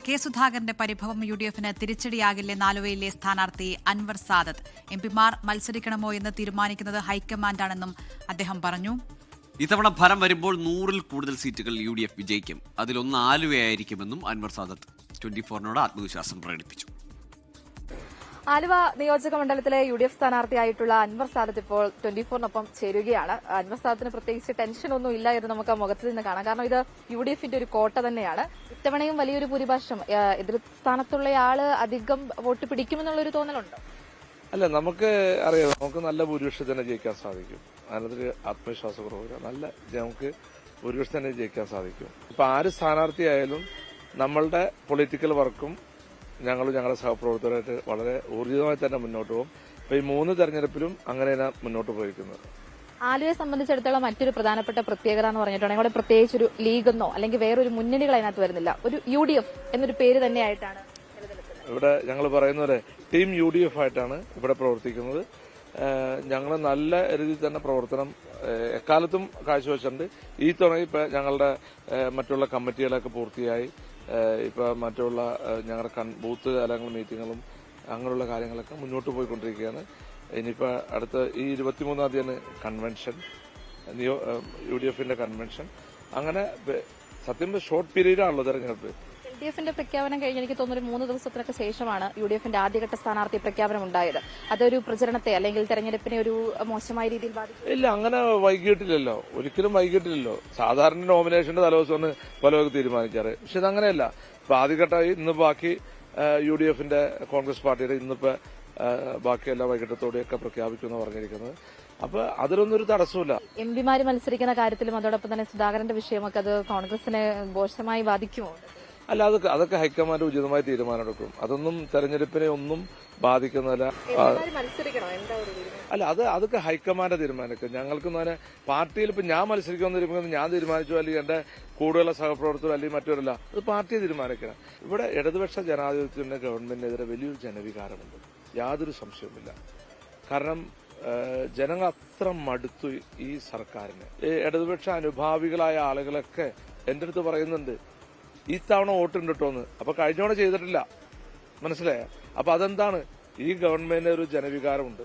K സുധാകരന്റെ പരിഭവം UDFന് തിരിച്ചടിയാകില്ലെന്ന് ആലുവയിലെ സ്ഥാനാർത്ഥി അൻവർ സാദത്ത്. MP-മാർ മത്സരിക്കണമോ എന്ന് തീരുമാനിക്കുന്നത് ഹൈക്കമാൻഡാണെന്നും അദ്ദേഹം പറഞ്ഞു. ഇത്തവണ ഫലം വരുമ്പോൾ 100-ൽ കൂടുതൽ സീറ്റുകൾ UDF വിജയിക്കും. അതിലൊന്ന് ആലുവയായിരിക്കുമെന്നും അൻവർ സാദത്ത് 24-നോട് ആത്മവിശ്വാസം പ്രകടിപ്പിച്ചു. ആലുവ നിയോജക മണ്ഡലത്തിലെ UDF സ്ഥാനാർത്ഥിയായിട്ടുള്ള അൻവർ സാദത്ത് ഇപ്പോൾ 24-നൊപ്പം ചേരുകയാണ്. അൻവർ സാദത്തിന് പ്രത്യേകിച്ച് ടെൻഷനൊന്നും ഇല്ല എന്ന് നമുക്ക് മുഖത്ത് നിന്ന് കാണാം. കാരണം ഇത് UDFന്റെ ഒരു കോട്ട തന്നെയാണ്. ഇത്തവണയും വലിയൊരു ഭൂരിപക്ഷം എതിർ സ്ഥാനത്തുള്ളയാള് അധികം വോട്ട് പിടിക്കുമെന്നുള്ളൊരു തോന്നലുണ്ടോ? അല്ല, നമുക്ക് അറിയാം, നമുക്ക് നല്ല ഭൂരിപക്ഷം തന്നെ ജയിക്കാൻ സാധിക്കും. അതിനകത്തൊരു ആത്മവിശ്വാസക്കുറവില്ല. നമുക്ക് ഭൂരിപക്ഷം തന്നെ ജയിക്കാൻ സാധിക്കും. ഇപ്പൊ ആര് സ്ഥാനാർത്ഥിയായാലും നമ്മളുടെ പൊളിറ്റിക്കൽ വർക്കും ഞങ്ങളുടെ സഹപ്രവർത്തകരായിട്ട് വളരെ ഊർജിതമായി തന്നെ മുന്നോട്ട് പോകും. ഇപ്പൊ ഈ 3 തെരഞ്ഞെടുപ്പിലും അങ്ങനെയാണ് മുന്നോട്ട് പോയിരിക്കുന്നത്. ആലുവയെ സംബന്ധിച്ചിടത്തോളം മറ്റൊരു പ്രധാനപ്പെട്ട പ്രത്യേകത എന്ന് പറഞ്ഞിട്ടുണ്ടെങ്കിൽ അവിടെ പ്രത്യേകിച്ച് ഒരു ലീഗെന്നോ അല്ലെങ്കിൽ വേറൊരു മുന്നണികൾ അതിനകത്ത് വരുന്നില്ല. ഒരു UDF എന്നൊരു പേര് തന്നെയായിട്ടാണ് ഇവിടെ ഞങ്ങൾ പറയുന്ന പോലെ ടീം UDF ആയിട്ടാണ് ഇവിടെ പ്രവർത്തിക്കുന്നത്. ഞങ്ങൾ നല്ല രീതിയിൽ തന്നെ പ്രവർത്തനം എക്കാലത്തും കാഴ്ചവെച്ചിട്ടുണ്ട്. ഈ തവണ ഇപ്പൊ ഞങ്ങളുടെ മറ്റുള്ള കമ്മിറ്റികളൊക്കെ പൂർത്തിയായി. ഇപ്പൊ മറ്റുള്ള ഞങ്ങളുടെ ബൂത്ത് അല്ലെങ്കിൽ മീറ്റിങ്ങുകളും അങ്ങനെയുള്ള കാര്യങ്ങളൊക്കെ മുന്നോട്ട് പോയിക്കൊണ്ടിരിക്കുകയാണ്. ഇനിയിപ്പോ അടുത്ത ഈ 23-ാം തീയതിയാണ് കൺവെൻഷൻ, UDFന്റെ കൺവെൻഷൻ. അങ്ങനെ സത്യം ഷോർട്ട് പീരീഡാണല്ലോ തെരഞ്ഞെടുപ്പ്. LDFന്റെ പ്രഖ്യാപനം കഴിഞ്ഞ് എനിക്ക് തോന്നുന്നു 3 ദിവസത്തിനൊക്കെ ശേഷമാണ് UDFന്റെ ആദ്യഘട്ട സ്ഥാനാർത്ഥി പ്രഖ്യാപനം ഉണ്ടായത്. അതൊരു പ്രചരണത്തെ അല്ലെങ്കിൽ തെരഞ്ഞെടുപ്പിനെ ഒരു മോശമായ രീതിയിൽ ബാധിക്കും? ഇല്ല, അങ്ങനെ വൈകിട്ടില്ലല്ലോ, ഒരിക്കലും വൈകിട്ടില്ലല്ലോ. സാധാരണ നോമിനേഷന്റെ തലേദിവസമാണ് പലവർക്ക് തീരുമാനിക്കാറ്. പക്ഷെ ഇതങ്ങനെയല്ല. ഇപ്പൊ ആദ്യഘട്ടമായി ഇന്ന് ബാക്കി UDFന്റെ കോൺഗ്രസ് പാർട്ടിയുടെ ഇന്നിപ്പോ ബാക്കിയെല്ലാം വൈകിട്ടത്തോടെയൊക്കെ പ്രഖ്യാപിക്കുമെന്ന് പറഞ്ഞിരിക്കുന്നത്. അപ്പൊ അതിലൊന്നും ഒരു തടസ്സമില്ല. MP-മാര് മത്സരിക്കുന്ന കാര്യത്തിലും അതോടൊപ്പം തന്നെ സുധാകരന്റെ വിഷയമൊക്കെ അത് കോൺഗ്രസിനെ മോശമായി ബാധിക്കുമോ? അല്ല, അതൊക്കെ ഹൈക്കമാൻഡ് ഉചിതമായി തീരുമാനമെടുക്കും. അതൊന്നും തെരഞ്ഞെടുപ്പിനെ ഒന്നും ബാധിക്കുന്നതല്ല. അല്ല, അതൊക്കെ ഹൈക്കമാൻഡ് തീരുമാനിക്കും. ഞങ്ങൾക്കൊന്നും അതിനെ പാർട്ടിയിൽ ഇപ്പൊ ഞാൻ മത്സരിക്കുമെന്ന് ഞാൻ തീരുമാനിച്ചു, അല്ലെങ്കിൽ എന്റെ കൂടുതലുള്ള സഹപ്രവർത്തകർ അല്ലെങ്കിൽ മറ്റവരല്ല, അത് പാർട്ടിയെ തീരുമാനിക്കണം. ഇവിടെ ഇടതുപക്ഷ ജനാധിപത്യത്തിന്റെ ഗവൺമെന്റിനെതിരെ വലിയൊരു ജനവികാരമുണ്ട്, യാതൊരു സംശയവുമില്ല. കാരണം ജനങ്ങൾ അത്ര മടുത്തു ഈ സർക്കാരിന്. ഇടതുപക്ഷ അനുഭാവികളായ ആളുകളൊക്കെ എന്റെ അടുത്ത് പറയുന്നുണ്ട്, ഈ തവണ വോട്ടുണ്ട് കേട്ടോന്ന്. അപ്പൊ കഴിഞ്ഞ തവണ ചെയ്തിട്ടില്ല, മനസ്സിലായ? അപ്പൊ അതെന്താണ്? ഈ ഗവൺമെന്റിന് ഒരു ജനവികാരമുണ്ട്,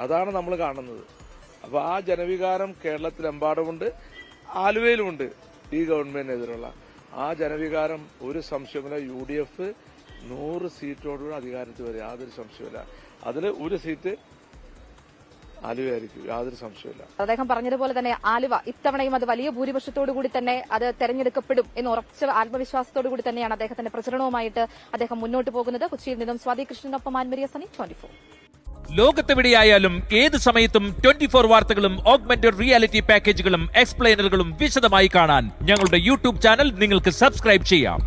അതാണ് നമ്മൾ കാണുന്നത്. അപ്പൊ ആ ജനവികാരം കേരളത്തിലെമ്പാടുമുണ്ട്, ആലുവയിലുമുണ്ട്. ഈ ഗവൺമെന്റിനെതിരുള്ള ആ ജനവികാരം ഒരു സംശയമില്ല. UDF 100 സീറ്റോടുകൂടി അധികാരത്തിൽ വരും, യാതൊരു സംശയമില്ല. അതിൽ ഒരു സീറ്റ് ആലുവയായിരിക്കും, യാതൊരു സംശയമില്ല. അദ്ദേഹം പറഞ്ഞതുപോലെ തന്നെ ആലുവ ഇത്തവണയും അത് വലിയ ഭൂരിപക്ഷത്തോടു കൂടി തന്നെ അത് തെരഞ്ഞെടുക്കപ്പെടും എന്ന് ഉറച്ച ആത്മവിശ്വാസത്തോടു കൂടി തന്നെയാണ് അദ്ദേഹത്തിന്റെ പ്രചരണവുമായിട്ട് അദ്ദേഹം മുന്നോട്ട് പോകുന്നത്. കൊച്ചിയിൽ നിന്നും സ്വാതി കൃഷ്ണനൊപ്പം ആൻമരിയ സനി, 24. ലോകത്തെവിടെയായാലും ഏത് സമയത്തും 24 വാർത്തകളും ഓഗ്മെന്റഡ് റിയാലിറ്റി പാക്കേജുകളും എക്സ്പ്ലെയിനറുകളും വിശദമായി കാണാൻ ഞങ്ങളുടെ YouTube ചാനൽ നിങ്ങൾക്ക് സബ്സ്ക്രൈബ് ചെയ്യാം.